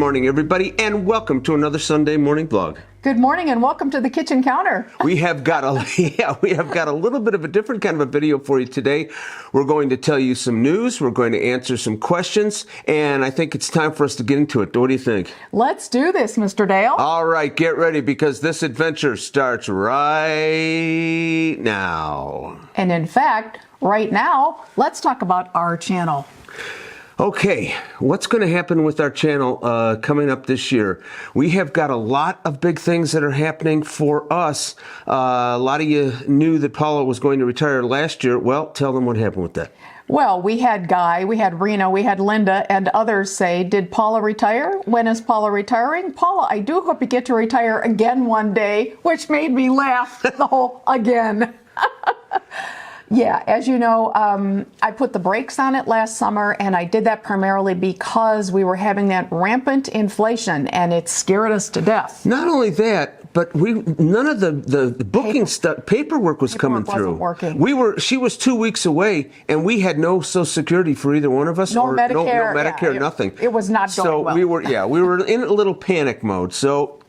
morning, everybody, and welcome to another Sunday morning vlog. Good morning and welcome to the kitchen counter. We have got a little bit of a different kind of a video for you today. We're going to tell you some news, we're going to answer some questions, and I think it's time for us to get into it. What do you think? Let's do this, Mr. Dale. All right, get ready because this adventure starts right now. And in fact, right now, let's talk about our channel. Okay, what's going to happen with our channel coming up this year? We have got a lot of big things that are happening for us. A lot of you knew that Paula was going to retire last year. Well, tell them what happened with that. Well, we had Guy, we had Rena, we had Linda, and others say, did Paula retire? When is Paula retiring? Paula, I do hope you get to retire again one day, which made me laugh the whole again. Yeah, as you know, I put the brakes on it last summer, and I did that primarily because we were having that rampant inflation, and it scared us to death. Not only that, but none of the booking stuff, paperwork was coming through. Wasn't working. She was 2 weeks away, and we had no Social Security for either one of us, no or Medicare, no Medicare, nothing. It was not going well. So we were in a little panic mode. So.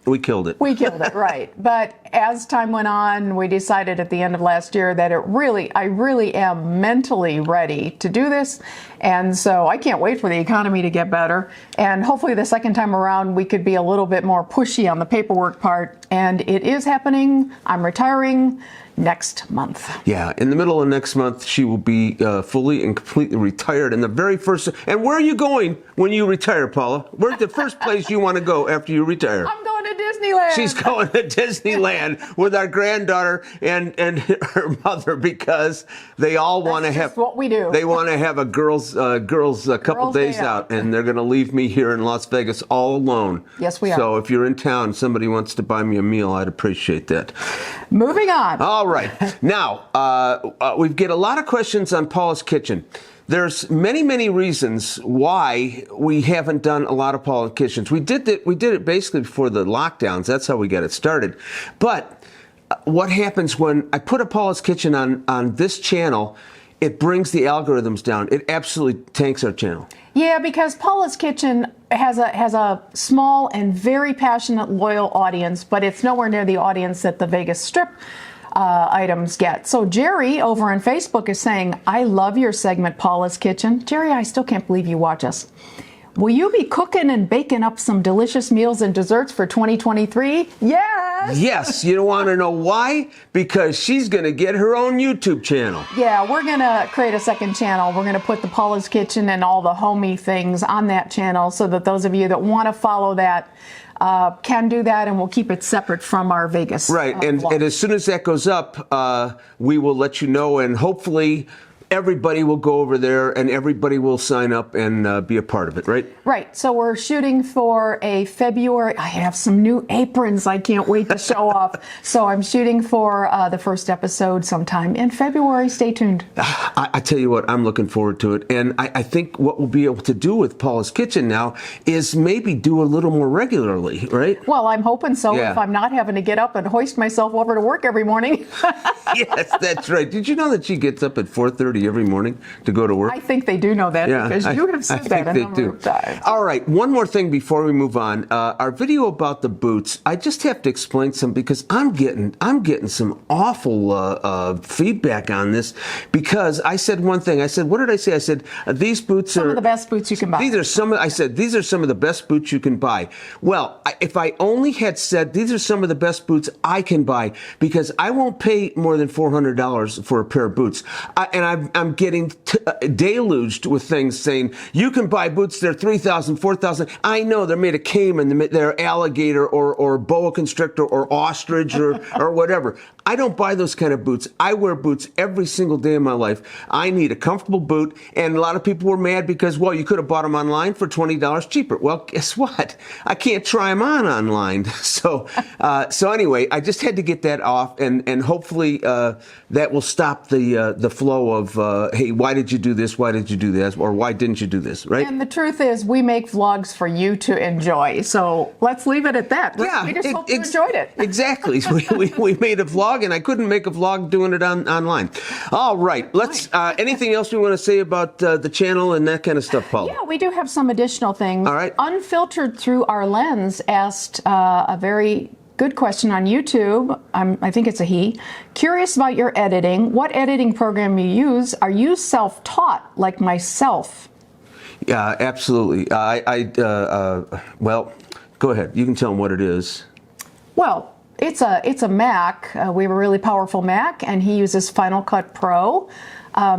We killed it. We killed it, right. But as time went on, we decided at the end of last year that I really am mentally ready to do this. And so I can't wait for the economy to get better. And hopefully the second time around, we could be a little bit more pushy on the paperwork part. And it is happening. I'm retiring next month. Yeah, in the middle of next month, she will be fully and completely retired. And the very first, and where are you going when you retire, Paula? Where's the first place you want to go after you retire? I'm going to Disneyland. She's going to Disneyland with our granddaughter and her mother because they all want to have what we do. They want to have a girls couple days out, and they're going to leave me here in Las Vegas all alone. Yes, we are. So if you're in town, somebody wants to buy me a meal, I'd appreciate that. Moving on. All right. Now, we get a lot of questions on Paula's Kitchen. There's many reasons why we haven't done a lot of Paula's Kitchens. We did it basically before the lockdowns. That's how we got it started. But what happens when I put a Paula's Kitchen on this channel, it brings the algorithms down. It absolutely tanks our channel. Yeah, because Paula's Kitchen has a small and very passionate, loyal audience, but it's nowhere near the audience that the Vegas Strip items get. So Jerry over on Facebook is saying, I love your segment, Paula's Kitchen. Jerry, I still can't believe you watch us. Will you be cooking and baking up some delicious meals and desserts for 2023? Yes! Yes, you want to know why? Because she's going to get her own YouTube channel. Yeah, we're going to create a second channel. We're going to put the Paula's Kitchen and all the homey things on that channel so that those of you that want to follow that can do that, and we'll keep it separate from our Vegas. Right, and as soon as that goes up, we will let you know, and hopefully everybody will go over there and everybody will sign up and be a part of it, right? Right. So we're shooting for a February. I have some new aprons I can't wait to show off. So I'm shooting for the first episode sometime in February. Stay tuned. I tell you what, I'm looking forward to it. And I think what we'll be able to do with Paula's Kitchen now is maybe do a little more regularly, right? Well, I'm hoping so. Yeah. If I'm not having to get up and hoist myself over to work every morning. Yes, that's right. Did you know that she gets up at 4:30 every morning to go to work? I think they do know that, because you have said that a number of times. All right, one more thing before we move on. Our video about the boots, I just have to explain some because I'm getting some awful feedback on this because I said one thing. I said, what did I say? I said these boots some of the best boots you can buy. These are some of the best boots you can buy. Well, if I only had said these are some of the best boots I can buy, because I won't pay more than $400 for a pair of boots, and I'm getting deluged with things saying you can buy boots, they're $3,000, $4,000. I know they're made of caiman, they're alligator or boa constrictor or ostrich or whatever. I don't buy those kind of boots. I wear boots every single day of my life. I need a comfortable boot, and a lot of people were mad because, well, you could have bought them online for $20 cheaper. Well, guess what? I can't try them on online. So anyway, I just had to get that off, and hopefully that will stop the flow of, hey, why did you do this? Why did you do this? Or why didn't you do this? Right? And the truth is, we make vlogs for you to enjoy. So let's leave it at that. Yeah, we just hope you enjoyed it. Exactly. We made a vlog vlog, and I couldn't make a vlog doing it online. All right, let's. Anything else we want to say about the channel and that kind of stuff, Paula? Yeah, we do have some additional things. All right. Unfiltered Through Our Lens asked a very good question on YouTube. I think it's a he. Curious about your editing. What editing program you use? Are you self-taught like myself? Yeah, absolutely. Well, go ahead. You can tell them what it is. Well, it's a Mac. We have a really powerful Mac, and he uses Final Cut Pro.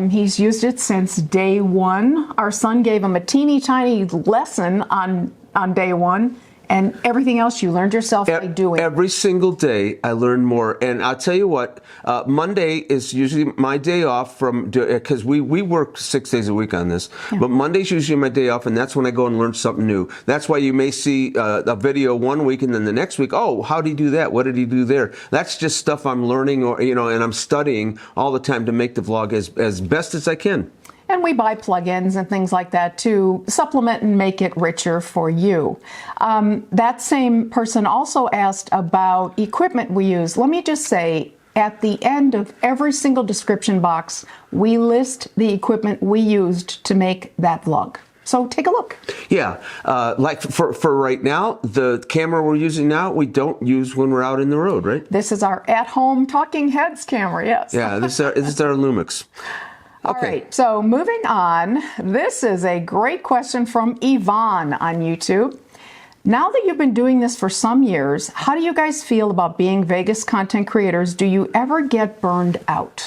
He's used it since day one. Our son gave him a teeny tiny lesson on day one. And everything else you learned yourself by doing. Every single day I learn more. And I'll tell you what, Monday is usually my day off because we work 6 days a week on this. Yeah. But Monday's usually my day off, and that's when I go and learn something new. That's why you may see a video one week and then the next week, oh, how did he do that? What did he do there? That's just stuff I'm learning, and I'm studying all the time to make the vlog as best as I can. And we buy plugins and things like that to supplement and make it richer for you. That same person also asked about equipment we use. Let me just say, at the end of every single description box, we list the equipment we used to make that vlog. So take a look. Yeah, like for right now, the camera we're using now, we don't use when we're out in the road, right? This is our at-home talking heads camera, yes. Yeah, this is our Lumix. All right, so moving on. This is a great question from Yvonne on YouTube. Now that you've been doing this for some years, how do you guys feel about being Vegas content creators? Do you ever get burned out?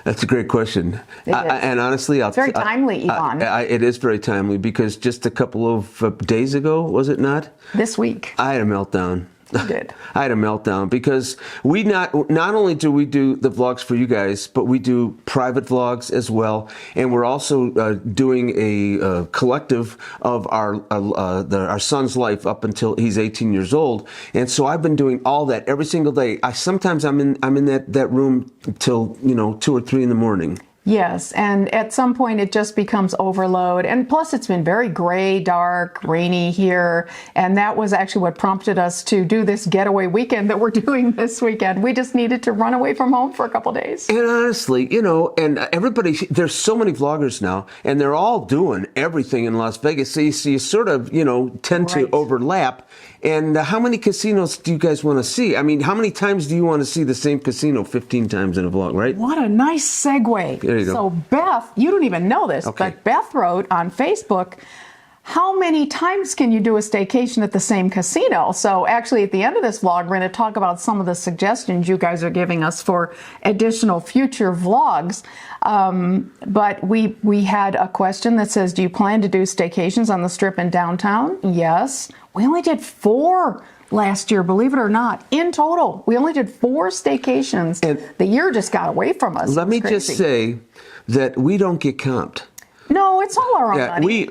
That's a great question. And honestly, it's very timely, Yvonne. It is very timely because just a couple of days ago, was it not? This week. I had a meltdown. You did. I had a meltdown because we not only do we do the vlogs for you guys, but we do private vlogs as well, and we're also doing a collective of our son's life up until he's 18 years old. And so I've been doing all that every single day. Sometimes I'm in that room till 2 or 3 in the morning. Yes, and at some point it just becomes overload. And plus it's been very gray, dark, rainy here. And that was actually what prompted us to do this getaway weekend that we're doing this weekend. We just needed to run away from home for a couple days. And honestly, and everybody, there's so many vloggers now, and they're all doing everything in Las Vegas. So you sort of, tend to overlap. And how many casinos do you guys want to see? I mean, how many times do you want to see the same casino 15 times in a vlog, right? What a nice segue. There you go. So Beth, you don't even know this, but Beth wrote on Facebook, how many times can you do a staycation at the same casino? So actually at the end of this vlog, we're going to talk about some of the suggestions you guys are giving us for additional future vlogs. But we had a question that says, do you plan to do staycations on the Strip in downtown? Yes. We only did 4 last year, believe it or not. In total, we only did 4 staycations. And the year just got away from us. Let me just say that we don't get comped. No, it's all our own money.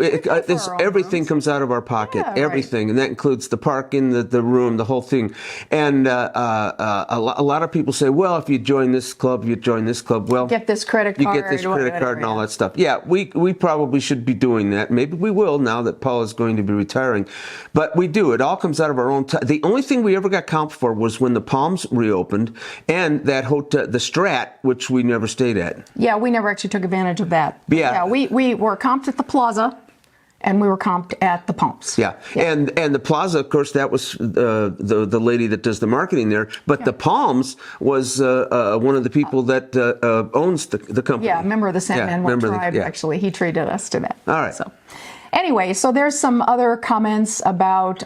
Everything comes out of our pocket, everything, and that includes the parking, the room, the whole thing. And a lot of people say, well, if you join this club, you join this club. Well, get this credit card. You get this credit card and all that stuff. Yeah, we probably should be doing that. Maybe we will now that Paul is going to be retiring. But we do. It all comes out of our own time. The only thing we ever got comped for was when the Palms reopened and that hotel, the Strat, which we never stayed at. Yeah, we never actually took advantage of that. Yeah, we were comped at the Plaza, and we were comped at the Palms. Yeah. And the Plaza, of course, that was the lady that does the marketing there. But the Palms was one of the people that owns the company. Yeah, member of the San Manuel tribe. Actually, he treated us to that. All right. So. Anyway, so there's some other comments about,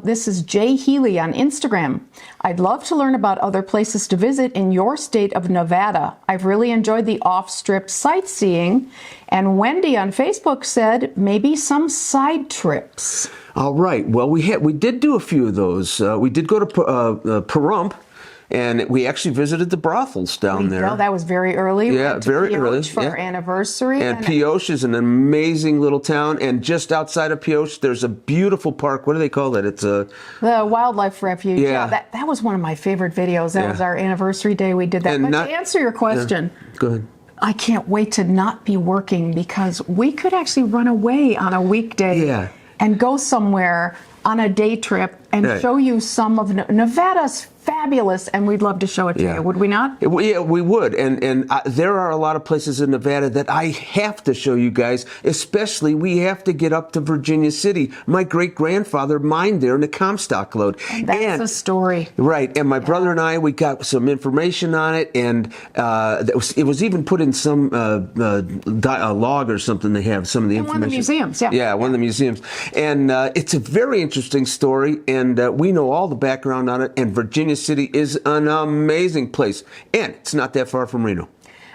this is Jay Healy on Instagram. I'd love to learn about other places to visit in your state of Nevada. I've really enjoyed the off-strip sightseeing. And Wendy on Facebook said maybe some side trips. All right. Well, we did do a few of those. We did go to Pahrump. And we actually visited the brothels down there. Well, that was very early. Yeah, very early. For our anniversary. And Pioche is an amazing little town. And just outside of Pioche, there's a beautiful park. What do they call it? It's the Wildlife Refuge. Yeah. That was one of my favorite videos. That was our anniversary day we did that. But to answer your question, go ahead. I can't wait to not be working because we could actually run away on a weekday and go somewhere on a day trip and show you some of Nevada's fabulous, and we'd love to show it to Yeah. you, would we not? Yeah, we would. And there are a lot of places in Nevada that I have to show you guys, especially we have to get up to Virginia City. My great-grandfather mined there in the Comstock lode. That's a story. Right. And my brother and I, we got some information on it, and it was even put in some log or something they have, some of the In information. one of the museums, yeah. Yeah, one of the museums. And it's a very interesting story, and we know all the background on it, and Virginia City is an amazing place, and it's not that far from Reno.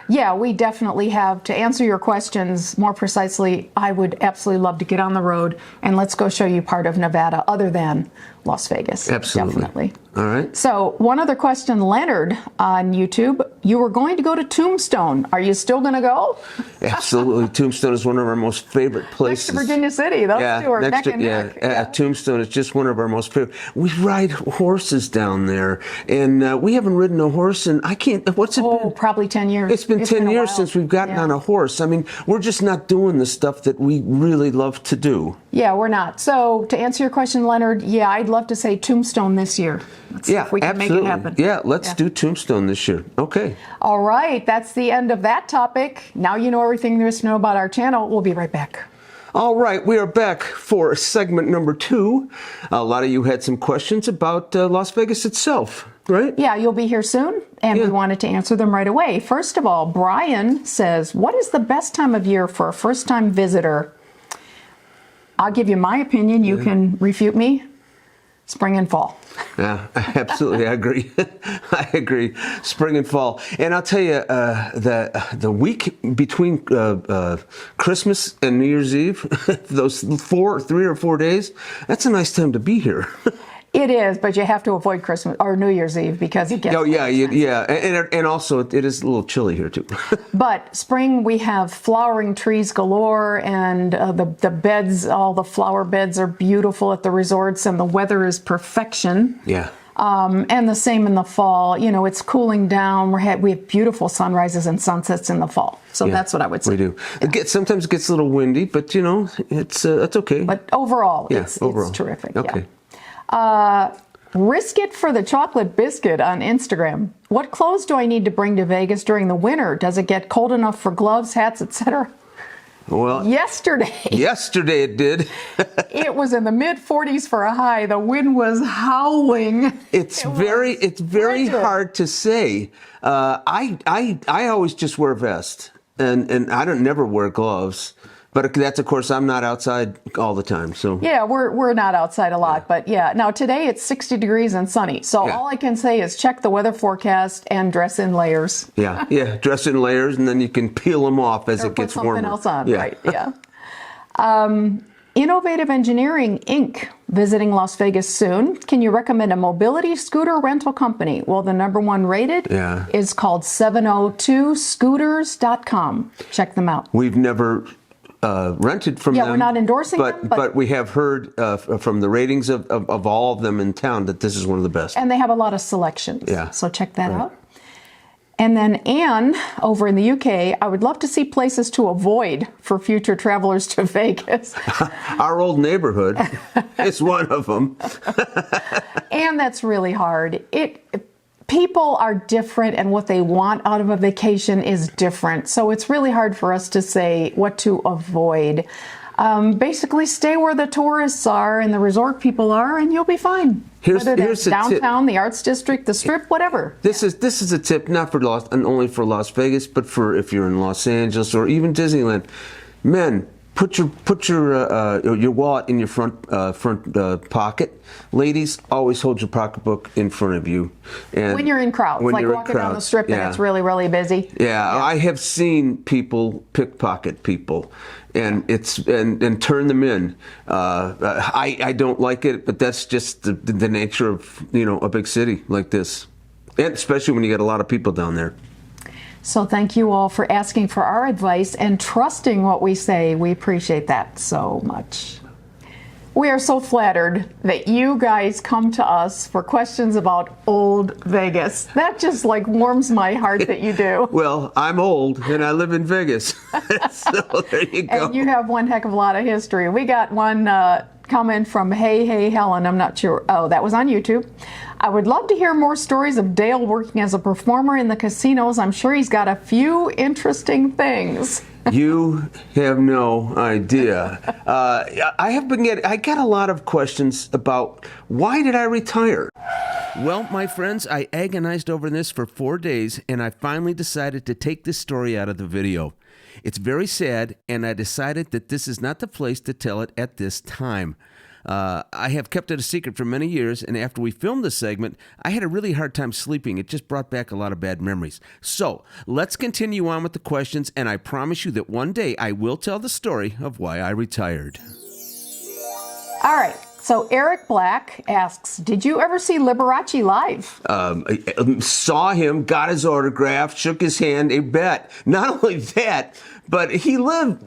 Yeah, we definitely have. To answer your questions more precisely, I would absolutely love to get on the road and let's go show you part of Nevada other than Las Vegas. Absolutely. Definitely. All right. So, one other question, Leonard on YouTube. You were going to go to Tombstone. Are you still going to go? Absolutely. Tombstone is one of our most favorite places. Next to Virginia City. Those two are neck and neck. Yeah. Tombstone is just one of our most favorite. We ride horses down there, and we haven't ridden a horse in, I can't, what's it been? Probably 10 years. It's been 10 a years while. since we've gotten on a horse. I mean, we're just not doing the stuff that we really love to do. Yeah, we're not. So, to answer your question, Leonard, yeah, I'd love to say Tombstone this year. Let's see if we can absolutely. make it happen. Yeah, let's do Tombstone this year. Okay. All right, that's the end of that topic. Now you know everything there is to know about our channel. We'll be right back. All right, we are back for segment number 2. A lot of you had some questions about Las Vegas itself, right? Yeah, you'll be here soon, and we wanted to answer them right away. First of all, Brian says, what is the best time of year for a first-time visitor? I'll give you my opinion. You can refute me. Spring and fall. Yeah, absolutely. I agree. I agree. Spring and fall. And I'll tell you, the week between Christmas and New Year's Eve, those 3 or 4 days, that's a nice time to be here. It is, but you have to avoid Christmas or New Year's Eve because it gets. Oh yeah, and also it is a little chilly here too. But spring, we have flowering trees galore, and the beds, all the flower beds are beautiful at the resorts, and the weather is perfection. Yeah. And the same in the fall. You know, it's cooling down. We have beautiful sunrises and sunsets in the fall. So that's what I would say. We do. Sometimes it gets a little windy, but you know, it's okay. But overall, it's terrific. Okay. Yeah. Risk it for the chocolate biscuit on Instagram. What clothes do I need to bring to Vegas during the winter? Does it get cold enough for gloves, hats, etc.? Well, yesterday it did. It was in the mid 40s for a high. The wind was howling. It's very hard to say. I always just wear a vest, and I don't never wear gloves. But that's, of course, I'm not outside all the time. So yeah, we're not outside a lot, but yeah. Now today it's 60 degrees and sunny. So all I can say is check the weather forecast and dress in layers. Yeah, dress in layers, and then you can peel them off as it gets warmer. Put something else on, right? Yeah. Innovative Engineering Inc. visiting Las Vegas soon. Can you recommend a mobility scooter rental company? Well, the number one rated is called 702scooters.com. Check them out. We've never rented from them. Yeah, we're not endorsing them. But we have heard from the ratings of all of them in town that this is one of the best. And they have a lot of selections. Yeah. So check that out. And then Anne, over in the UK, I would love to see places to avoid for future travelers to Vegas. Our old neighborhood is one of them. And that's really hard. People are different, and what they want out of a vacation is different. So it's really hard for us to say what to avoid. Basically, stay where the tourists are and the resort people are, and you'll be fine. Whether that's downtown, the Arts District, the Strip, whatever. This is a tip, not for only for Las Vegas, but for if you're in Los Angeles or even Disneyland. Men, put your wallet in your front pocket. Ladies, always hold your pocketbook in front of you. And when you're in crowds, like walking down the Strip and it's really, really busy. Yeah, I have seen people pickpocket people, and and turn them in. I don't like it, but that's just the nature of a big city like this, and especially when you get a lot of people down there. So thank you all for asking for our advice and trusting what we say. We appreciate that so much. We are so flattered that you guys come to us for questions about old Vegas. That just warms my heart that you do. Well, I'm old and I live in Vegas. So there you go. And you have one heck of a lot of history. We got one comment from Hey Helen. I'm not sure. Oh, that was on YouTube. I would love to hear more stories of Dale working as a performer in the casinos. I'm sure he's got a few interesting things. You have no idea. I got a lot of questions about why did I retire? Well, my friends, I agonized over this for 4 days, and I finally decided to take this story out of the video. It's very sad, and I decided that this is not the place to tell it at this time. I have kept it a secret for many years, and after we filmed this segment, I had a really hard time sleeping. It just brought back a lot of bad memories. So, let's continue on with the questions, and I promise you that one day I will tell the story of why I retired. All right. So Eric Black asks, did you ever see Liberace live? I saw him, got his autograph, shook his hand, a bet. Not only that, but he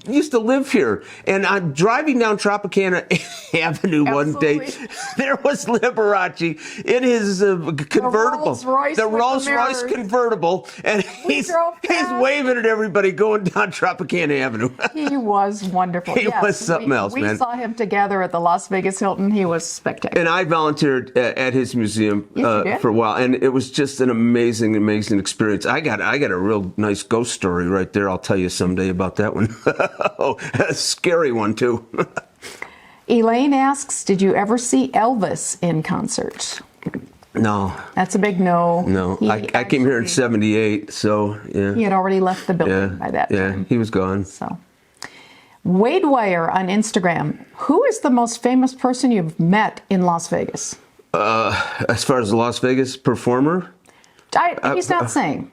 used to live here. And I'm driving down Tropicana Avenue one day. There was Liberace in his convertible. The Rolls Royce convertible. And he's waving at everybody going down Tropicana Avenue. He was wonderful. He was something else, man. We saw him together at the Las Vegas Hilton. He was spectacular. And I volunteered at his museum for a while, and it was just an amazing experience. I got a real nice ghost story right there. I'll tell you someday about that one. A scary one too. Elaine asks, did you ever see Elvis in concert? No. That's a big no. No. I came here in 78, so yeah. He had already left the building by that time. Yeah, he was gone. So, Wade Wire on Instagram. Who is the most famous person you've met in Las Vegas? As far as the Las Vegas performer? He's not saying.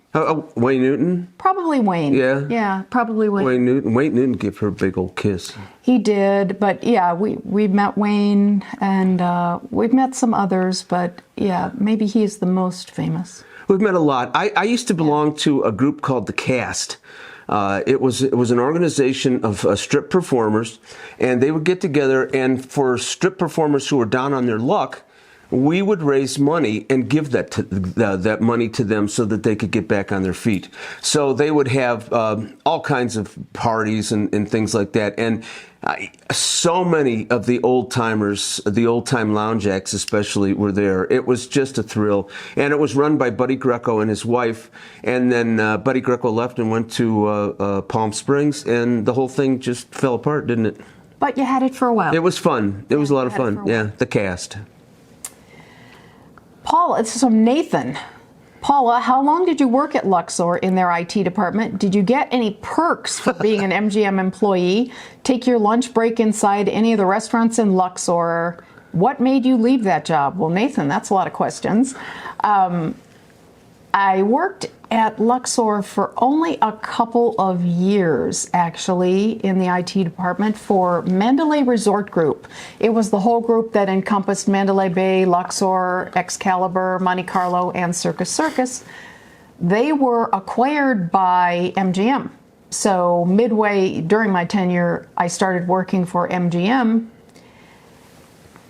Wayne Newton? Probably Wayne. Yeah? Yeah, probably Wayne. Wayne Newton gave her a big old kiss. He did, but yeah, we met Wayne, and we've met some others, but yeah, maybe he's the most famous. We've met a lot. I used to belong to a group called The Cast. It was an organization of strip performers, and they would get together, and for strip performers who were down on their luck, we would raise money and give that money to them so that they could get back on their feet. So they would have all kinds of parties and things like that. And so many of the old timers, the old time lounge acts especially, were there. It was just a thrill. And it was run by Buddy Greco and his wife. And then Buddy Greco left and went to Palm Springs, and the whole thing just fell apart, didn't it? But you had it for a while. It was fun. It was a lot of fun. Yeah, The Cast. Paula, it's from Nathan. Paula, how long did you work at Luxor in their IT department? Did you get any perks for being an MGM employee? Take your lunch break inside any of the restaurants in Luxor? What made you leave that job? Well, Nathan, that's a lot of questions. I worked at Luxor for only a couple of years, actually, in the IT department for Mandalay Resort Group. It was the whole group that encompassed Mandalay Bay, Luxor, Excalibur, Monte Carlo, and Circus Circus. They were acquired by MGM. So midway during my tenure, I started working for MGM.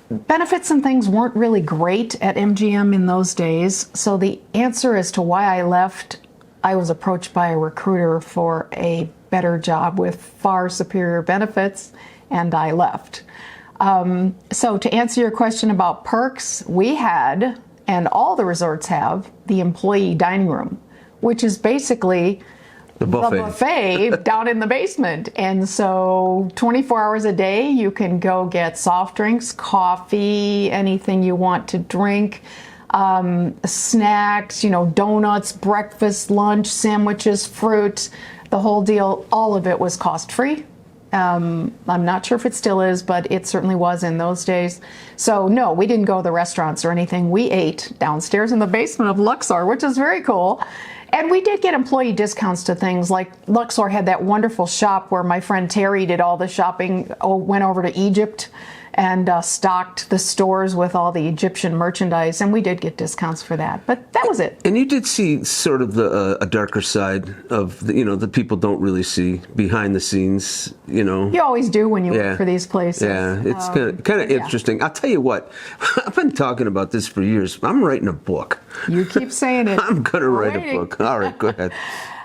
Benefits and things weren't really great at MGM in those days. So the answer as to why I left, I was approached by a recruiter for a better job with far superior benefits, and I left. So to answer your question about perks, we had, and all the resorts have, the employee dining room, which is basically the buffet down in the basement. And so 24 hours a day, you can go get soft drinks, coffee, anything you want to drink, snacks, donuts, breakfast, lunch, sandwiches, fruit, the whole deal. All of it was cost-free. I'm not sure if it still is, but it certainly was in those days. So no, we didn't go to the restaurants or anything. We ate downstairs in the basement of Luxor, which is very cool. And we did get employee discounts to things like Luxor had that wonderful shop where my friend Terry did all the shopping, went over to Egypt and stocked the stores with all the Egyptian merchandise, and we did get discounts for that. But that was it. And you did see sort of a darker side of the people don't really see behind the scenes. You always do when you work for these places. Yeah, it's kind of interesting. I'll tell you what, I've been talking about this for years. I'm writing a book. You keep saying it. I'm going to write a book. All right, go ahead.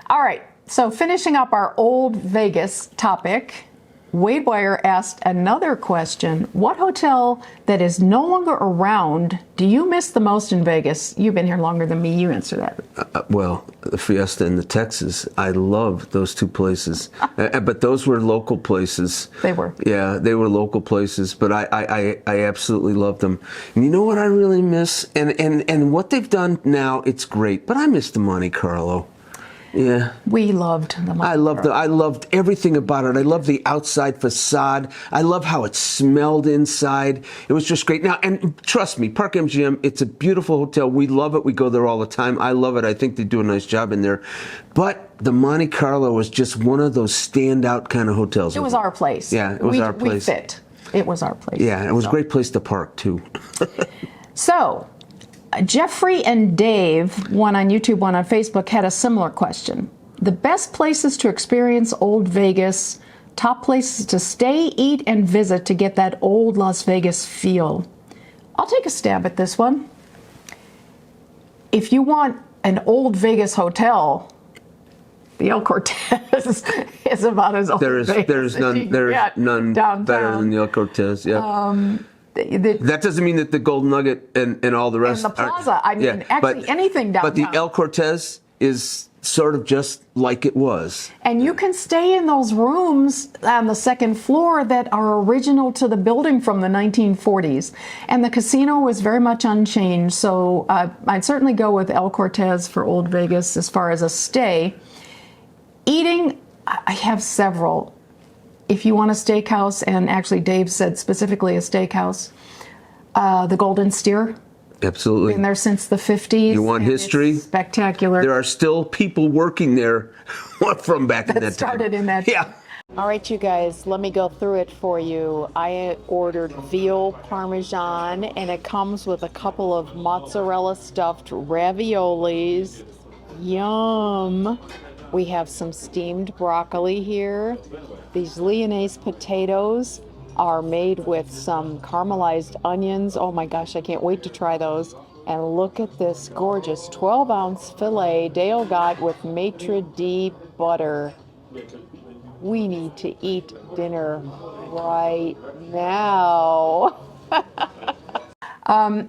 All right. So finishing up our old Vegas topic. Wade Wire asked another question. What hotel that is no longer around do you miss the most in Vegas? You've been here longer than me. You answer that. Well, the Fiesta and the Texas. I love those two places. But those were local places. They were. Yeah, they were local places. But I absolutely loved them. And you know what I really miss? And what they've done now, it's great. But I miss the Monte Carlo. Yeah. We loved the Monte Carlo. I loved everything about it. I loved the outside facade. I love how it smelled inside. It was just great. Now, and trust me, Park MGM, it's a beautiful hotel. We love it. We go there all the time. I love it. I think they do a nice job in there. But the Monte Carlo was just one of those standout kind of hotels. It was our place. Yeah, it was our place. We fit. It was our place. Yeah, it was a great place to park, too. So, Jeffrey and Dave, one on YouTube, one on Facebook, had a similar question. The best places to experience Old Vegas, top places to stay, eat, and visit to get that old Las Vegas feel. I'll take a stab at this one. If you want an old Vegas hotel, the El Cortez is about as old There's none downtown. better than the El Cortez. Yeah. That doesn't mean that the Gold Nugget and all the rest. And the Plaza. Anything downtown. But the El Cortez is sort of just like it was. And you can stay in those rooms on the second floor that are original to the building from the 1940s. And the casino is very much unchanged. So I'd certainly go with El Cortez for Old Vegas as far as a stay. Eating, I have several. If you want a steakhouse, and actually Dave said specifically a steakhouse, the Golden Steer. Absolutely. Been there since the 50s. You want history? It's spectacular. There are still people working there from back in that time. That started in that time. Yeah. All right, you guys, let me go through it for you. I ordered veal parmesan, and it comes with a couple of mozzarella stuffed raviolis. Yum. We have some steamed broccoli here. These Lyonnaise potatoes are made with some caramelized onions. Oh my gosh, I can't wait to try those. And look at this gorgeous 12-ounce filet Dale got with maitre d' butter. We need to eat dinner right now.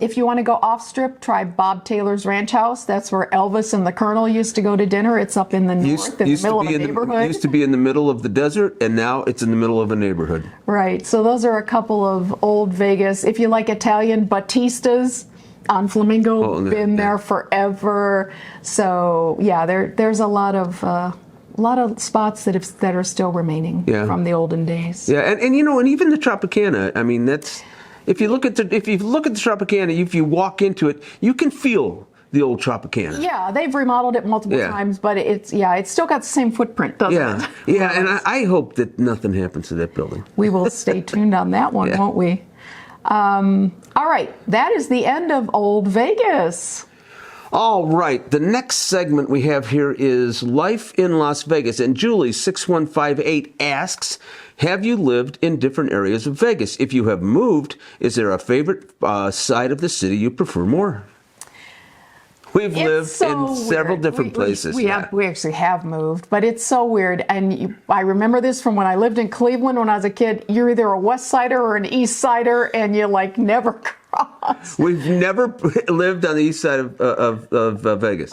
If you want to go off strip, try Bob Taylor's Ranch House. That's where Elvis and the Colonel used to go to dinner. It's up in the north, in the middle of a neighborhood. Used to be in the middle of the desert, and now it's in the middle of a neighborhood. Right. So those are a couple of old Vegas. If you like Italian, Batista's on Flamingo, been there forever. So yeah, there's a lot of spots that are still remaining from the olden days. Yeah, and even the Tropicana. I mean, that's. If you look at the Tropicana, if you walk into it, you can feel the old Tropicana. Yeah, they've remodeled it multiple times, but it's still got the same footprint, doesn't it? Yeah, and I hope that nothing happens to that building. We will stay tuned on that one, won't we? All right, that is the end of Old Vegas. All right, the next segment we have here is Life in Las Vegas. And Julie, 6158, asks, have you lived in different areas of Vegas? If you have moved, is there a favorite side of the city you prefer more? We've lived in several different places. We actually have moved, but it's so weird. And I remember this from when I lived in Cleveland when I was a kid. You're either a West Sider or an East Sider, and you never cross. We've never lived on the east side of Vegas.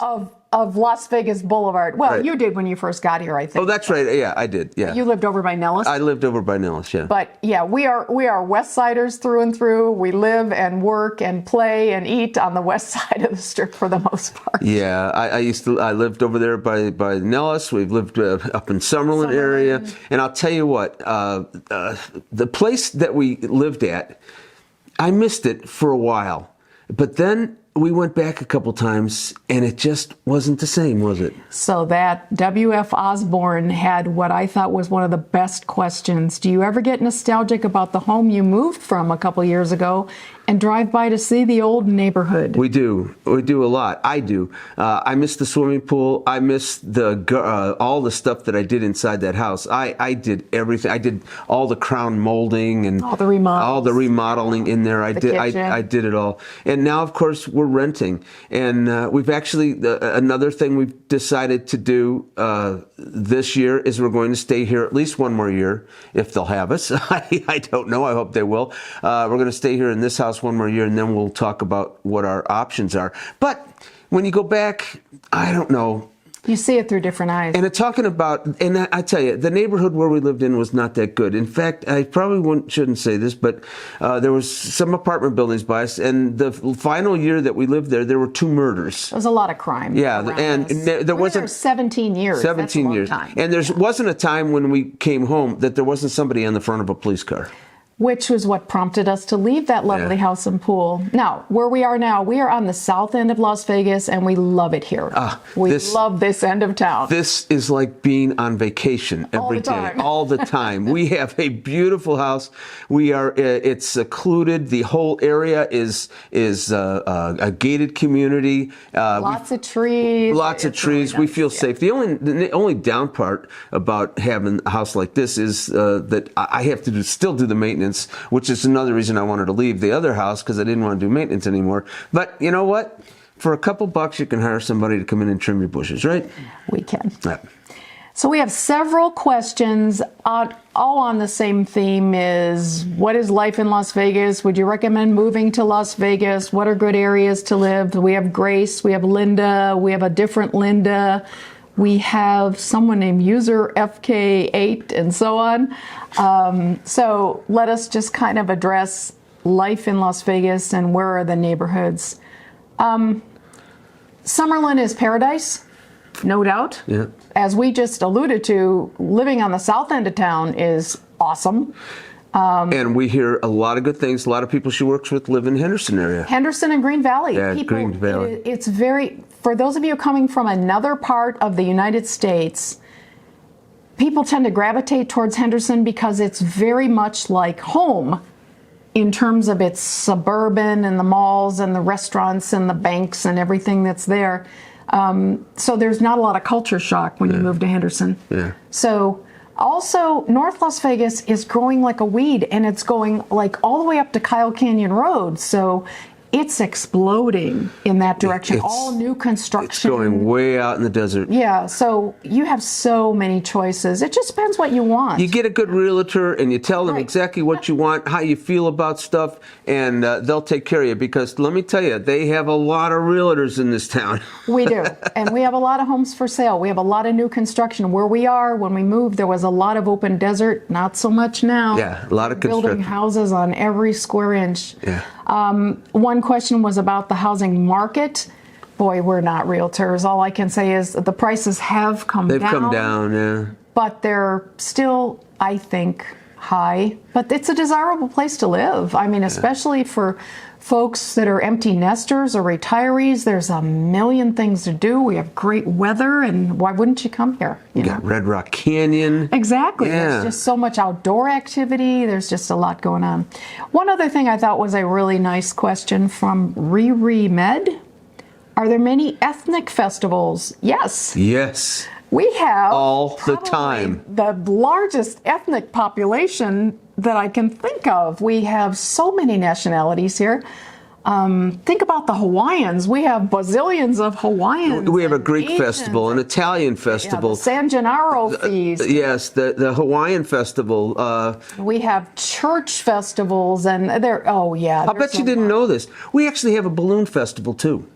Of Las Vegas Boulevard. Well, you did when you first got here, I think. Oh, that's right. Yeah, I did. Yeah. You lived over by Nellis? I lived over by Nellis, yeah. But yeah, we are West Siders through and through. We live and work and play and eat on the west side of the strip for the most part. Yeah, I lived over there by Nellis. We've lived up in Summerlin area. And I'll tell you what, the place that we lived at, I missed it for a while. But then we went back a couple times, and it just wasn't the same, was it? So that W.F. Osborne had what I thought was one of the best questions. Do you ever get nostalgic about the home you moved from a couple years ago and drive by to see the old neighborhood. We do a lot. I do. I miss the swimming pool. I miss the all the stuff that I did inside that house. I did everything. I did all the crown molding and All the remodels. all the remodeling in there. I did it all. And now, of course, we're renting. And we've actually another thing we've decided to do this year is we're going to stay here at least one more year if they'll have us. I don't know. I hope they will. We're going to stay here in this house one more year, and then we'll talk about what our options are. But when you go back, I don't know. You see it through different eyes. And talking about, and I tell you, the neighborhood where we lived in was not that good. In fact, I probably shouldn't say this, but there was some apartment buildings by us, and the final year that we lived there were 2 murders. There was a lot of crime. Yeah, and there wasn't 17 years. 17 years. Time. And there wasn't a time when we came home that there wasn't somebody on the front of a police car. Which was what prompted us to leave that lovely house and pool. Now, where we are now, we are on the south end of Las Vegas, and we love it here. We love this end of town. This is like being on vacation every day, all the time. We have a beautiful house. It's secluded. The whole area is a gated community. Lots of trees. Lots of trees. Really nice. We feel safe. The only down part about having a house like this is that I have to still do the maintenance, which is another reason I wanted to leave the other house, because I didn't want to do maintenance anymore. But you know what? For a couple bucks, you can hire somebody to come in and trim your bushes, right? We can. Yeah. So we have several questions, all on the same theme: is what is life in Las Vegas? Would you recommend moving to Las Vegas? What are good areas to live? We have Grace, we have Linda, we have a different Linda. We have someone named user FK8 and so on. So let us just kind of address life in Las Vegas and where are the neighborhoods. Summerlin is paradise, no doubt. Yeah. As we just alluded to, living on the south end of town is awesome. And we hear a lot of good things. A lot of people she works with live in Henderson area. Henderson and Green Valley. Yeah, Green Valley. It's very, for those of you coming from another part of the United States, people tend to gravitate towards Henderson because it's very much like home in terms of its suburban and the malls and the restaurants and the banks and everything that's there. So there's not a lot of culture shock when you move to Henderson. Yeah. So also, North Las Vegas is growing like a weed, and it's going like all the way up to Kyle Canyon Road. So it's exploding in that direction. All new construction. It's going way out in the desert. Yeah, so you have so many choices. It just depends what you want. You get a good realtor and you tell them exactly what you want, how you feel about stuff, and they'll take care of you. Because let me tell you, they have a lot of realtors in this town. We do. And we have a lot of homes for sale. We have a lot of new construction. Where we are, when we moved, there was a lot of open desert. Not so much now. Yeah, a lot of construction. Building houses on every square inch. Yeah. One question was about the housing market. Boy, we're not realtors. All I can say is that the prices have come down. They've come down, yeah. But they're still, I think, high. But it's a desirable place to live. I mean, especially for folks that are empty nesters or retirees. There's a million things to do. We have great weather, and why wouldn't you come here? You got Red Rock Canyon. Exactly. Yeah. There's just so much outdoor activity. There's just a lot going on. One other thing I thought was a really nice question from Riri Med. Are there many ethnic festivals? Yes. Yes. We have all the time the largest ethnic population that I can think of. We have so many nationalities here. Think about the Hawaiians. We have bazillions of Hawaiians. We have a Greek Asians, festival, an Italian festival. Yeah, the San Gennaro feast. Yes, the Hawaiian festival. We have church festivals, and there. Oh yeah. I bet you didn't know this. We actually have a balloon festival too.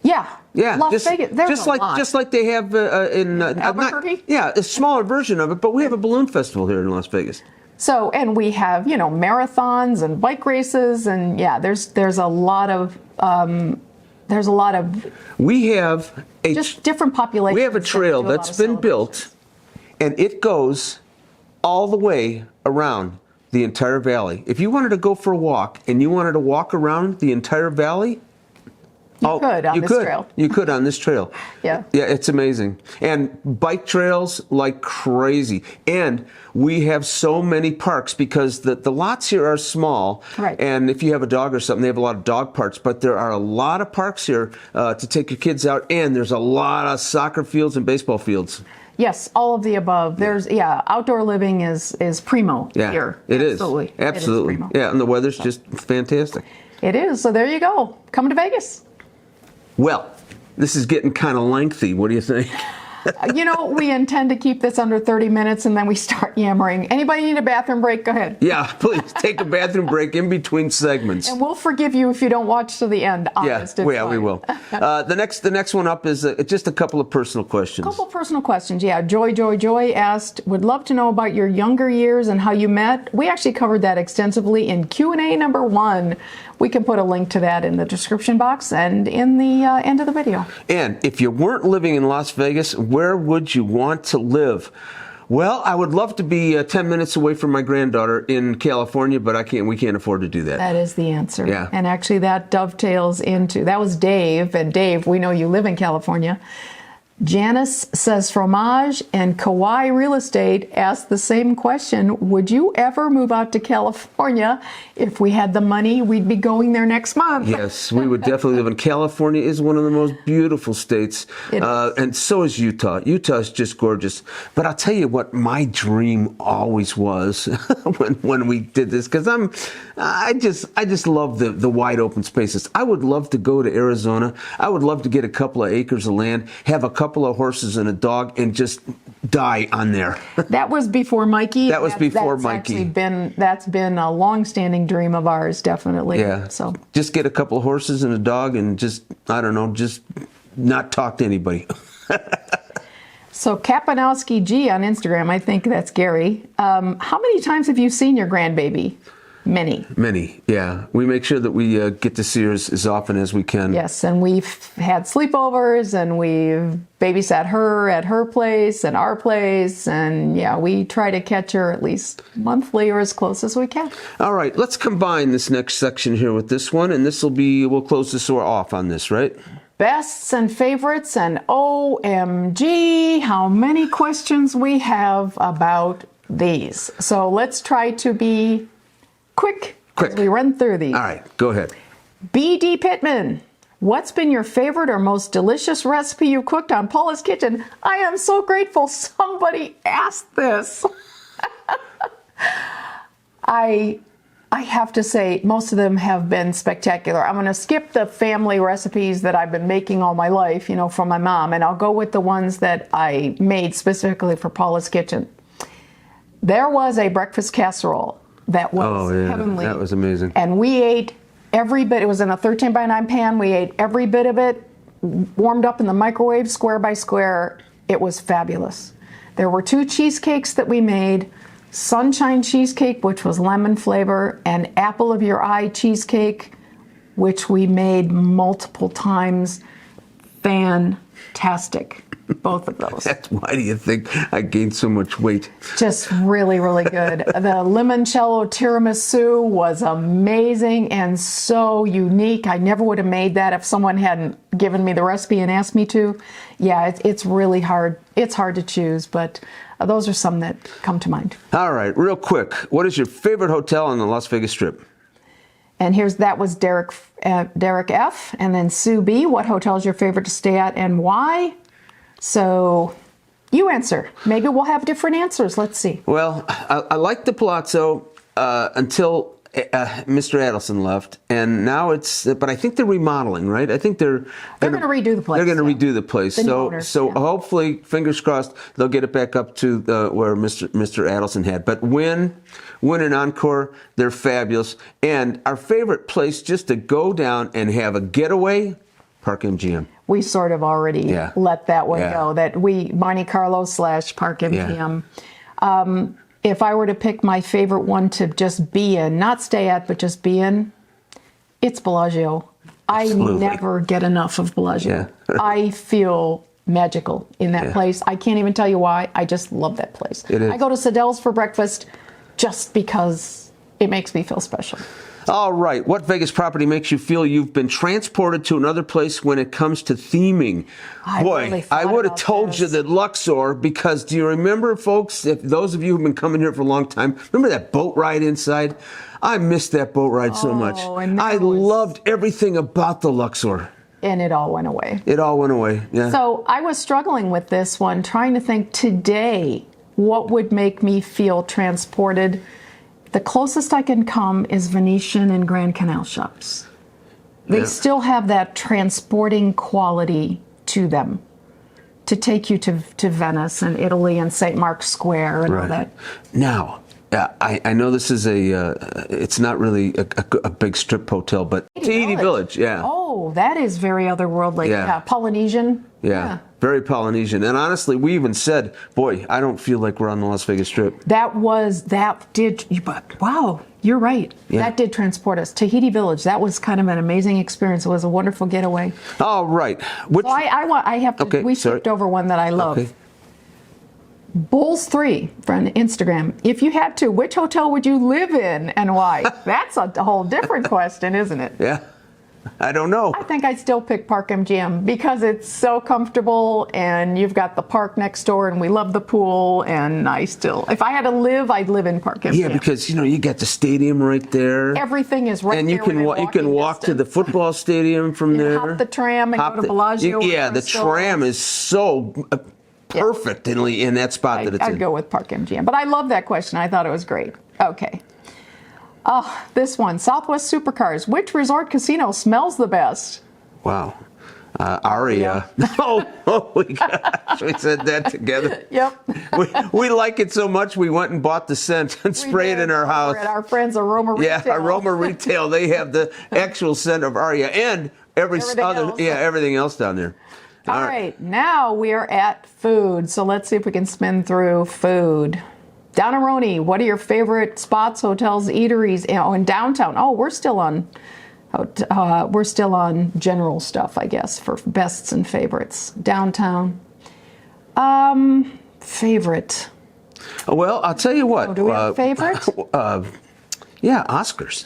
Yeah. Yeah, Las Vegas. There's just like they have in Albuquerque. A smaller version of it, but we have a balloon festival here in Las Vegas. So, and we have marathons and bike races, and yeah, there's a lot of We have just different populations. We have a trail that's been built, and it goes all the way around the entire valley. If you wanted to go for a walk and you wanted to walk around the entire valley, You could on you this could. trail. You could on this trail. Yeah. Yeah, it's amazing. And bike trails like crazy. And we have so many parks because the lots here are small. Right. And if you have a dog or something, they have a lot of dog parks. But there are a lot of parks here to take your kids out. And there's a lot of soccer fields and baseball fields. Yes, all of the above. There's outdoor living is primo here. It is. Absolutely. Absolutely. It is primo. Yeah, and the weather's just fantastic. It is. So there you go. Come to Vegas. Well, this is getting kind of lengthy. What do you think? We intend to keep this under 30 minutes and then we start yammering. Anybody need a bathroom break? Go ahead. Yeah, please take a bathroom break in between segments. And we'll forgive you if you don't watch to the end. Yeah, Honest, it's we fine. will. The next one up is just a couple of personal questions. Couple personal questions. Yeah, Joy asked, would love to know about your younger years and how you met. We actually covered that extensively in Q&A number 1. We can put a link to that in the description box and in the end of the video. And if you weren't living in Las Vegas, where would you want to live? Well, I would love to be 10 minutes away from my granddaughter in California, but we can't afford to do that. That is the answer. Yeah. And actually that dovetails into, that was Dave. And Dave, we know you live in California. Janice says fromage and Kauai real estate asked the same question. Would you ever move out to California? If we had the money, we'd be going there next month. Yes, we would definitely live in California. Is one of the most beautiful states, and so is Utah. Utah is just gorgeous. But I'll tell you what my dream always was when we did this, because I just love the wide open spaces. I would love to go to Arizona. I would love to get a couple of acres of land, have a couple of horses and a dog, and just die on there. That was before Mikey. That was before that's Mikey. That's been a long-standing dream of ours, definitely. Yeah. So just get a couple of horses and a dog, and just not talk to anybody. So Kapanowski G on Instagram, I think that's Gary. How many times have you seen your grandbaby? Many. Yeah. We make sure that we get to see her as often as we can. Yes, and we've had sleepovers, and we've babysat her at her place and our place, and yeah, we try to catch her at least monthly or as close as we can. All right, let's combine this next section here with this one, and we'll close this off on this, right? Bests and favorites, and OMG, how many questions we have about these. So let's try to be quick as we run through these. All right, go ahead. BD Pittman, what's been your favorite or most delicious recipe you cooked on Paula's Kitchen? I am so grateful somebody asked this. I have to say, most of them have been spectacular. I'm going to skip the family recipes that I've been making all my life, from my mom, and I'll go with the ones that I made specifically for Paula's Kitchen. There was a breakfast casserole that was heavenly. That was amazing. And we ate every bit. It was in a 13 by 9 pan. We ate every bit of it, warmed up in the microwave, square by square. It was fabulous. There were 2 cheesecakes that we made. Sunshine cheesecake, which was lemon flavor, and apple of your eye cheesecake, which we made multiple times. Fantastic. Both of those. Why do you think I gained so much weight? Just really, really good. The limoncello tiramisu was amazing and so unique. I never would have made that if someone hadn't given me the recipe and asked me to. Yeah, it's really hard. It's hard to choose, but those are some that come to mind. All right, real quick. What is your favorite hotel on the Las Vegas Strip? And that was Derek F. And then Sue B. What hotel is your favorite to stay at and why? So you answer. Maybe we'll have different answers. Let's see. Well, I liked the Palazzo until Mr. Adelson left, and now but I think they're remodeling, right? I think they're going to redo the place. They're going to redo the place. The new owners, so hopefully, fingers crossed, they'll get it back up to where Mr. Adelson had. But Wynn and Encore, they're fabulous. And our favorite place just to go down and have a getaway, Park MGM. We sort of already let that one go. That Monte Carlo / Park MGM. Yeah. If I were to pick my favorite one to just be in, not stay at, but just be in, it's Bellagio. Absolutely. I never get enough of Bellagio. Yeah. I feel magical in that place. I can't even tell you why. I just love that place. It is. I go to Sadel's for breakfast just because it makes me feel special. All right. What Vegas property makes you feel you've been transported to another place when it comes to theming? Boy, I would have told you that Luxor, because do you remember, folks, if those of you who've been coming here for a long time, remember that boat ride inside? I missed that boat ride so much. I loved everything about the Luxor. And it all went away. It all went away, yeah. So I was struggling with this one, trying to think today, what would make me feel transported? The closest I can come is Venetian and Grand Canal shops. They still have that transporting quality to them to take you to Venice and Italy and St. Mark's Square and all that. Now, I know this is it's not really a big strip hotel, but Tahiti Village, Oh, that is very otherworldly. Yeah. Polynesian. Yeah, very Polynesian. And honestly, we even said, boy, I don't feel like we're on the Las Vegas Strip. Wow, you're right. Yeah. That did transport us. Tahiti Village, that was kind of an amazing experience. It was a wonderful getaway. All right. We skipped over one that I love. Okay. Bulls3 from Instagram. If you had to, which hotel would you live in and why? That's a whole different question, isn't it? Yeah. I don't know. I think I'd still pick Park MGM because it's so comfortable and you've got the park next door and we love the pool, and if I had to live, I'd live in Park MGM. Yeah, because you get the stadium right there. Everything is right and there. And you can walk to the football stadium from there. Hop the tram and go to Bellagio. The tram is so perfect in that spot that it's in. I'd go with Park MGM. But I love that question. I thought it was great. Okay. This one, Southwest Supercars. Which resort casino smells the best? Wow. Aria. Oh my gosh. We said that together. Yep. We like it so much we went and bought the scent and sprayed it in our house. At our friends Aroma Retail. Yeah, Aroma Retail. They have the actual scent of Aria and everything else down there. All right. Now we are at food. So let's see if we can spin through food. Donaroni, what are your favorite spots, hotels, eateries in downtown? Oh, we're still on general stuff, I guess, for bests and favorites. Downtown. Favorite. Well, I'll tell you what. Do we have a favorite? Oscars.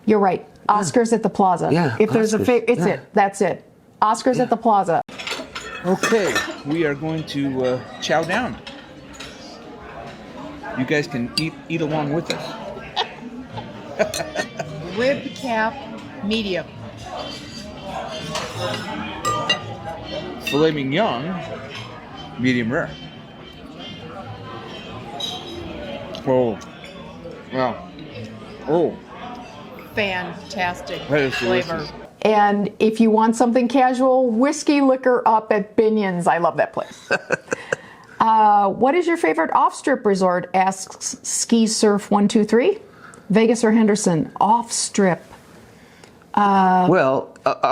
You're right. Oscars at the Plaza. Yeah. If there's a favorite, it. That's it. Oscars at the Plaza. Okay, we are going to chow down. You guys can eat along with us. Rib cap, medium. Filet mignon, medium rare. Oh, wow. Oh, Fantastic that is flavor. delicious. And if you want something casual, whiskey liquor up at Binion's. I love that place. What is your favorite off-strip resort? Asks Ski Surf 123. Vegas or Henderson? Off-strip. All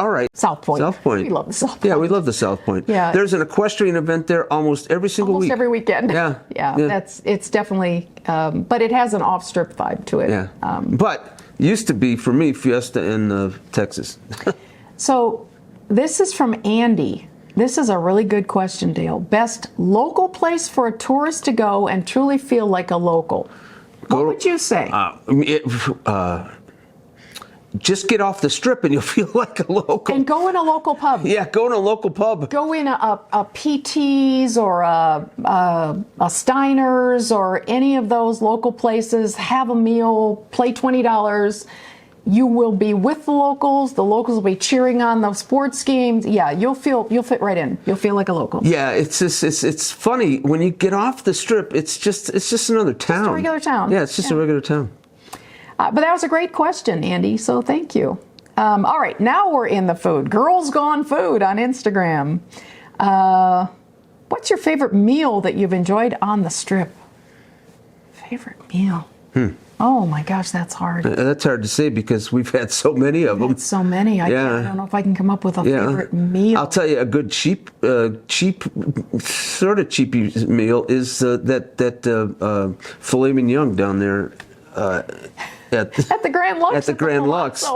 right. South Point. South Point. We love the South Point. Yeah, we love the South Point. Yeah. There's an equestrian event there almost every single week. Almost every weekend. Yeah. It's definitely, but it has an off-strip vibe to it. Yeah. But used to be, for me, Fiesta in Texas. So this is from Andy. This is a really good question, Dale. Best local place for a tourist to go and truly feel like a local. What would you say? Just get off the strip and you'll feel like a local. And go in a local pub. Yeah, go in a local pub. Go in a PT's or a Steiner's or any of those local places. Have a meal. Play $20. You will be with the locals. The locals will be cheering on the sports games. Yeah, you'll fit right in. You'll feel like a local. Yeah, it's funny when you get off the strip. It's just another town. Just a regular town. Yeah, it's just a regular town. But that was a great question, Andy. So thank you. All right, now we're in the food. Girls Gone Food on Instagram. What's your favorite meal that you've enjoyed on the strip? Favorite meal. Oh my gosh, that's hard. That's hard to say because we've had so many of them. So many. I don't know if I can come up with a favorite meal. I'll tell you a good cheap meal is that filet mignon down there at the Grand Lux. At the Grand Lux.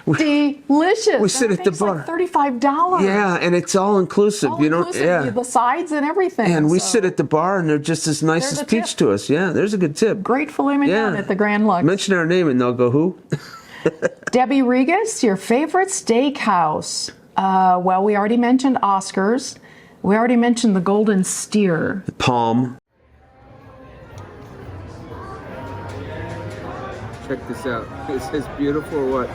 Delicious. We sit at the bar. Like $35. Yeah, and it's all inclusive. The sides and everything. And we sit at the bar, and they're just as nice as peach to us. Yeah, there's a good tip. Great filet mignon at the Grand Lux. Mention our name, and they'll go, who? Debbie Regas, your favorite steakhouse? Well, we already mentioned Oscar's. We already mentioned the Golden Steer. Palm. Check this out. Is this beautiful or what?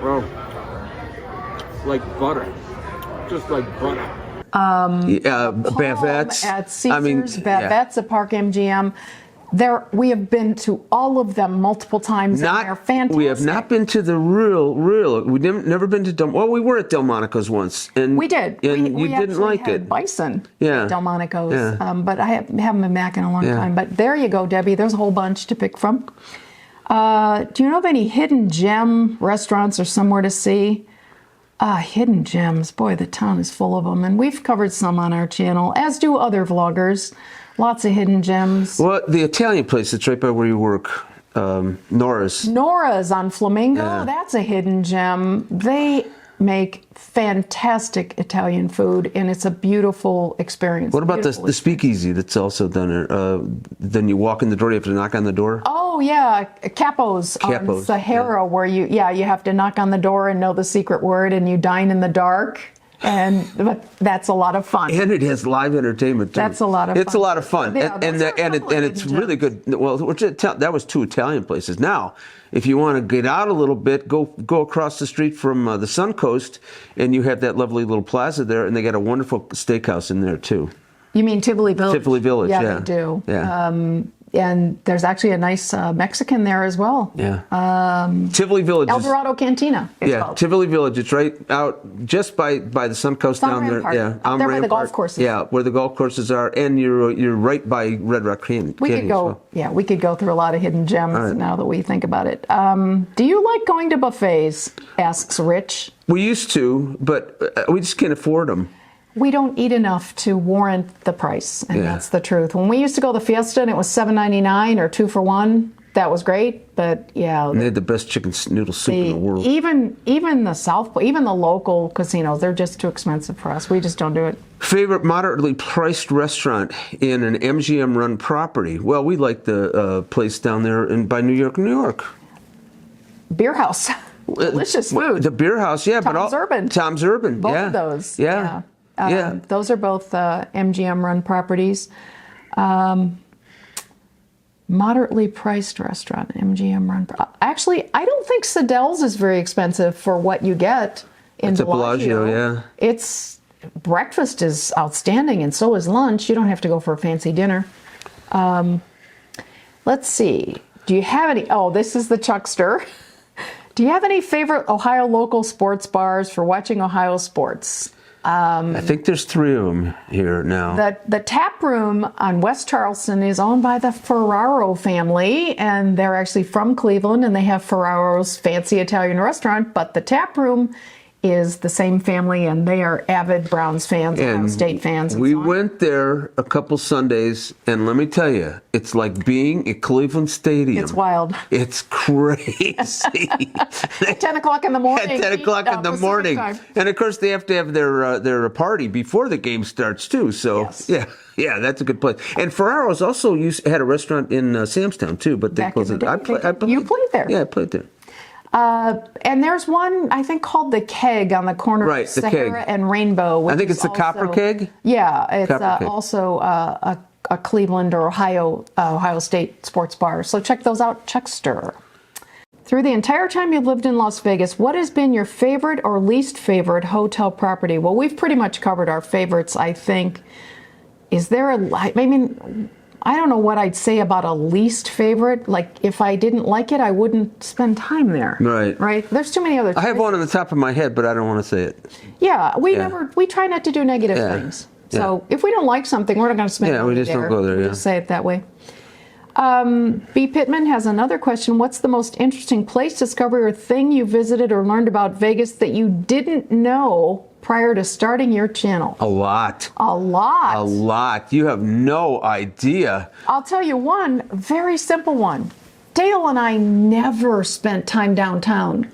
Wow. Like butter. Just like butter. Bavettes. At Caesars, Bavettes at Park MGM. We have been to all of them multiple times, and they're fantastic. We have not been to the real. We've never been to Well, we were at Delmonico's once, and we did. And we you didn't like had it. Bison. Yeah. At Delmonico's. Yeah. But I haven't been back in a long time. But there you go, Debbie. There's a whole bunch to pick from. Do you know of any hidden gem restaurants or somewhere to see? Hidden gems. Boy, the town is full of them. And we've covered some on our channel, as do other vloggers. Lots of hidden gems. Well, the Italian place that's right by where you work, Nora's. Nora's on Flamingo. Yeah. That's a hidden gem. They make fantastic Italian food, and it's a beautiful experience. What about the speakeasy that's also done there? Then you walk in the door, you have to knock on the door? Oh, yeah. Capo's on Sahara, where you have to knock on the door and know the secret word, and you dine in the dark. But that's a lot of fun. And it has live entertainment too. That's a lot of fun. It's a lot of fun. Yeah, and it's really good. Well, that was 2 Italian places. Now, if you want to get out a little bit, go across the street from the Suncoast, and you have that lovely little plaza there, and they got a wonderful steakhouse in there too. You mean Tivoli Village? Tivoli Village, yeah. They do. Yeah. And there's actually a nice Mexican there as well. Yeah. Tivoli Village. El Dorado Cantina. Yeah, Tivoli Village. It's right out just by the Suncoast down there. Rampart. Yeah, Up there where the golf courses. Yeah, where the golf courses are, and you're right by Red Rock Canyon. We could go. Yeah, we could go through a lot of hidden gems now that we think about it. Do you like going to buffets? Asks Rich. We used to, but we just can't afford them. We don't eat enough to warrant the price, and that's the truth. When we used to go to the Fiesta and it was $7.99 or 2 for 1, that was great. But yeah, and they had the best chicken noodle soup in the world. Even the local casinos, they're just too expensive for us. We just don't do it. Favorite moderately priced restaurant in an MGM run property? Well, we like the place down there by New York. Beer House, delicious food. The Beer House, yeah, Tom's Urban. Tom's Urban, both yeah. of those, yeah. Those are both MGM run properties. Moderately priced restaurant, MGM run. Actually, I don't think Sadel's is very expensive for what you get in Bellagio. Yeah. It's breakfast is outstanding, and so is lunch. You don't have to go for a fancy dinner. Let's see. Do you have any? Oh, this is the Chuckster. Do you have any favorite Ohio local sports bars for watching Ohio sports? I think there's 3 of them here now. The tap room on West Charleston is owned by the Ferraro family, and they're actually from Cleveland, and they have Ferraro's fancy Italian restaurant, but the tap room is the same family, and they are avid Browns fans, Ohio State fans. We went there a couple Sundays, and let me tell you, it's like being at Cleveland Stadium. It's wild. It's crazy. At 10 o'clock in the morning. At 10 o'clock in the morning. And of course, they have to have their party before the game starts, too. So, yeah, that's a good place. And Ferraro's also had a restaurant in Samstown, too, but they closed it. You played there? Yeah, I played there. And there's one, I think, called the Keg on the corner of Sahara and Rainbow. I think it's the Copper Keg? Yeah, it's also a Cleveland or Ohio State sports bar. So check those out, Chuckster. Through the entire time you've lived in Las Vegas, what has been your favorite or least favorite hotel property? Well, we've pretty much covered our favorites, I think. Is there I don't know what I'd say about a least favorite. Like, if I didn't like it, I wouldn't spend time there. Right? There's too many other I have one on the top of my head, but I don't want to say it. Yeah, we try not to do negative things. So if we don't like something, we're not going to spend money we just don't go there. We'll just say it that way. B. Pittman has another question. What's the most interesting place, discovery, or thing you visited or learned about Vegas that you didn't know prior to starting your channel? A lot. A lot? A lot. You have no idea. I'll tell you one very simple one. Dale and I never spent time downtown.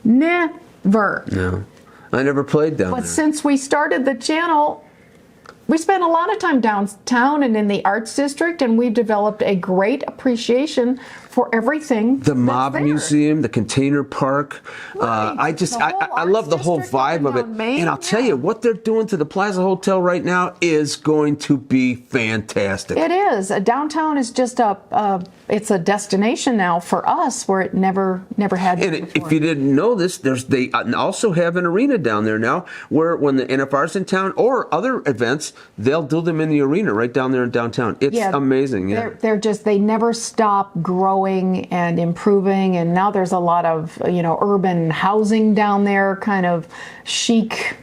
Never. No. I never played down there. But since we started the channel, we spent a lot of time downtown and in the Arts District, and we've developed a great appreciation for everything. The Mob that's there. Museum, the Container Park. Right. I love the whole vibe of it. And I'll tell you, what they're doing to the Plaza Hotel right now is going to be fantastic. It is. Downtown is just it's a destination now for us where it never had been And before. if you didn't know this, they also have an arena down there now where when the NFR's in town or other events, they'll do them in the arena right down there in downtown. It's amazing. Yeah. They never stop growing and improving, and now there's a lot of urban housing down there, kind of chic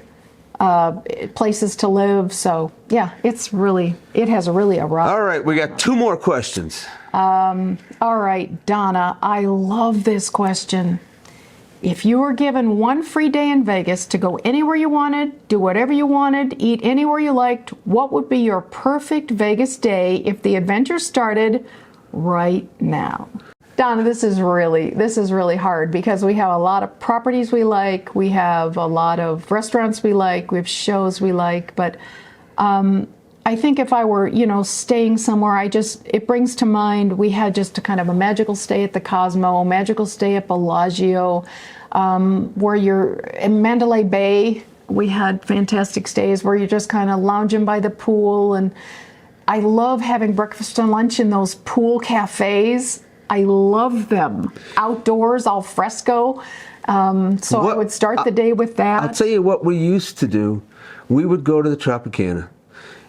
places to live. So yeah, it has really a rough. All right, we got 2 more questions. All right, Donna, I love this question. If you were given one free day in Vegas to go anywhere you wanted, do whatever you wanted, eat anywhere you liked, what would be your perfect Vegas day if the adventure started right now? Donna, this is really hard because we have a lot of properties we like, we have a lot of restaurants we like, we have shows we like, but I think if I were, staying somewhere, it brings to mind, we had just a kind of a magical stay at the Cosmo, a magical stay at Bellagio, where you're in Mandalay Bay. We had fantastic stays where you're just kind of lounging by the pool. And I love having breakfast and lunch in those pool cafes. I love them. Outdoors, al fresco. I would start the day with that. I'll tell you what we used to do. We would go to the Tropicana.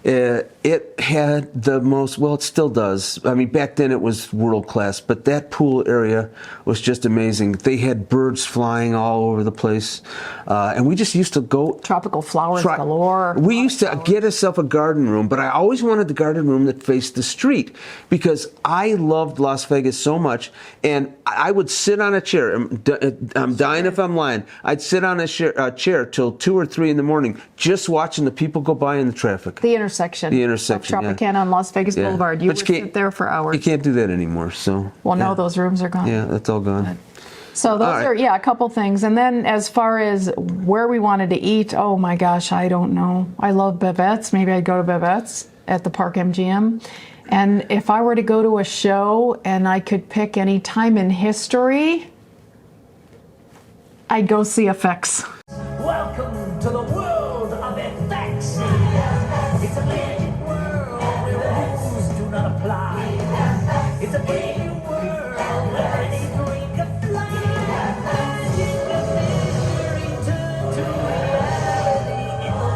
It had the most, well, it still does. I mean, back then it was world class, but that pool area was just amazing. They had birds flying all over the place. And we just used to go. Tropical flowers galore. We used to get ourselves a garden room, but I always wanted the garden room that faced the street because I loved Las Vegas so much. And I would sit on a chair. I'm dying if I'm lying. I'd sit on a chair till 2 or 3 in the morning just watching the people go by in the traffic. The intersection of Tropicana and Las Vegas Boulevard. You would sit there for hours. You can't do that anymore. So no, those rooms are gone. Yeah, that's all gone. So those are a couple things. And then as far as where we wanted to eat, oh my gosh, I don't know. I love Bvd's. Maybe I'd go to Bvd's at the Park MGM. And if I were to go to a show and I could pick any time in history, I'd go see effects. Welcome to the world of effects. It's a magic world where rules do not apply. It's a brave new world where any dream can fly. Magic will never return to reality in the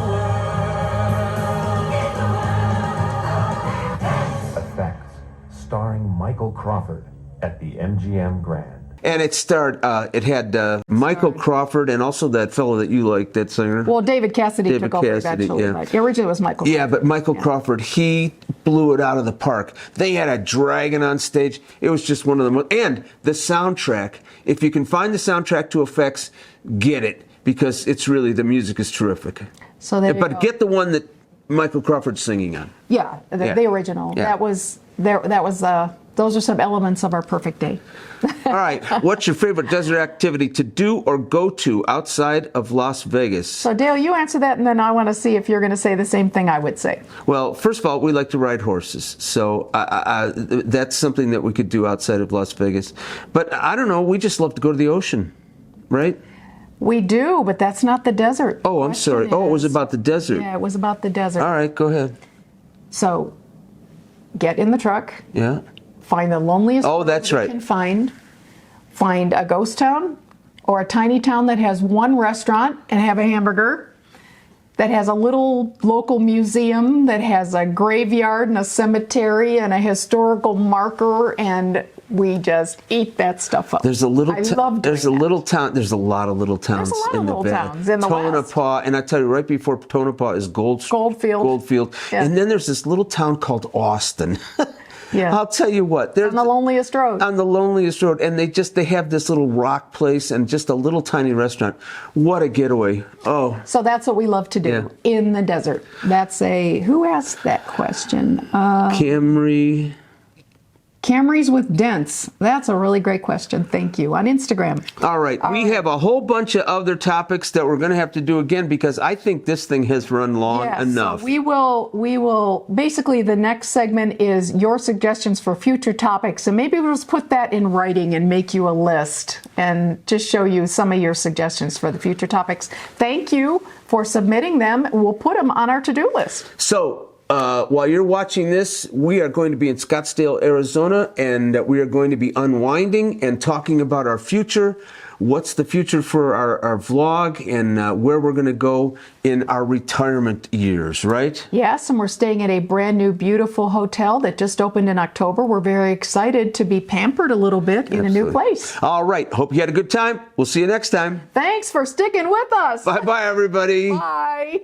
world. Effects, starring Michael Crawford at the MGM Grand. And it had Michael Crawford and also that fellow that you like, that singer. Well, David Cassidy took over eventually. Yeah. But originally it was Michael Crawford. Yeah, but Michael Crawford, he blew it out of the park. They had a dragon on stage. It was just one of the most. And the soundtrack, if you can find the soundtrack to effects, get it. Because it's really, the music is terrific. So there you But go. get the one that Michael Crawford's singing on. Yeah, the original. Yeah. Those are some elements of our perfect day. All right. What's your favorite desert activity to do or go to outside of Las Vegas? So Dale, you answer that, and then I want to see if you're going to say the same thing I would say. Well, first of all, we like to ride horses. So that's something that we could do outside of Las Vegas. But I don't know. We just love to go to the ocean, right? We do, but that's not the desert. Oh, I'm sorry. Oh, it was about the desert. Yeah, it was about the desert. All right, go ahead. So get in the truck. Yeah. Find the loneliest Oh, that's place you can find. Find a ghost town or a tiny town that has one restaurant and have a hamburger, that has a little local museum, that has a graveyard and a cemetery and a historical marker, and we just eat that stuff up. There's a little There's a little town. There's a lot of little towns There's a lot in of the little Valley. towns in the West. Tonopah, and I tell you, right before Tonopah is Goldfield. Yeah. And then there's this little town called Austin. Yeah. I'll tell you what. They're on the loneliest road. On the loneliest road. And they have this little rock place and just a little tiny restaurant. What a getaway. Oh. So that's what we love to do in the desert. Who asked that question? Camry. Camrys with dents. That's a really great question. Thank you. On Instagram. All right. We have a whole bunch of other topics that we're going to have to do again because I think this thing has run long enough. So we will basically the next segment is your suggestions for future topics. And maybe we'll just put that in writing and make you a list and just show you some of your suggestions for the future topics. Thank you for submitting them. We'll put them on our to-do list. So, while you're watching this, we are going to be in Scottsdale, Arizona, and we are going to be unwinding and talking about our future. What's the future for our vlog and where we're going to go in our retirement years, right? Yes, and we're staying at a brand new, beautiful hotel that just opened in October. We're very excited to be pampered a little bit in a new place. All right. Hope you had a good time. We'll see you next time. Thanks for sticking with us. Bye-bye, everybody. Bye.